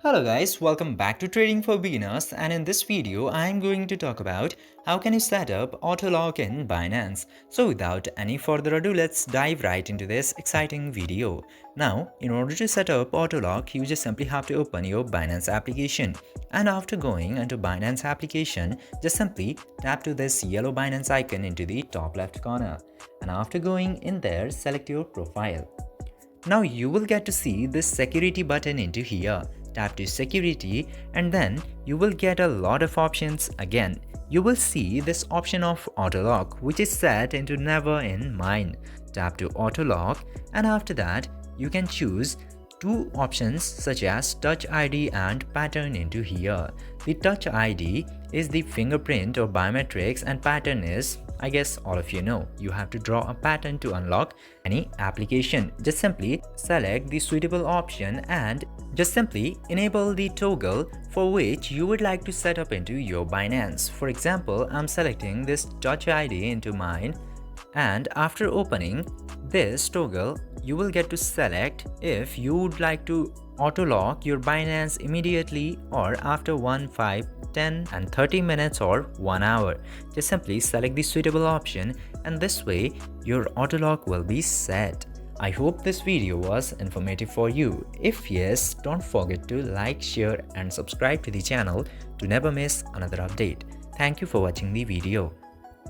Hello guys, welcome back to Trading for Beginners, and in this video I am going to talk about how can you set up auto lock in Binance. So without any further ado, let's dive right into this exciting video. Now, in order to set up auto lock, you just simply have to open your Binance application, and after going into Binance application, just simply tap to this yellow Binance icon into the top left corner, and after going in there, select your profile. Now you will get to see this security button into here. Tap to security and then you will get a lot of options again. You will see this option of auto lock which is set into never in mind. Tap to auto lock and after that you can choose two options such as touch ID and pattern into here. The touch ID is the fingerprint or biometrics and pattern is, I guess all of you know, you have to draw a pattern to unlock any application. Just simply select the suitable option and just simply enable the toggle for which you would like to set up into your Binance. For example, I'm selecting this touch ID into mine, and after opening this toggle, you will get to select if you would like to auto lock your Binance immediately or after 1, 5, 10 and 30 minutes or 1 hour. Just simply select the suitable option and this way your auto lock will be set. I hope this video was informative for you. If yes, don't forget to like, share and subscribe to the channel to never miss another update. Thank you for watching the video.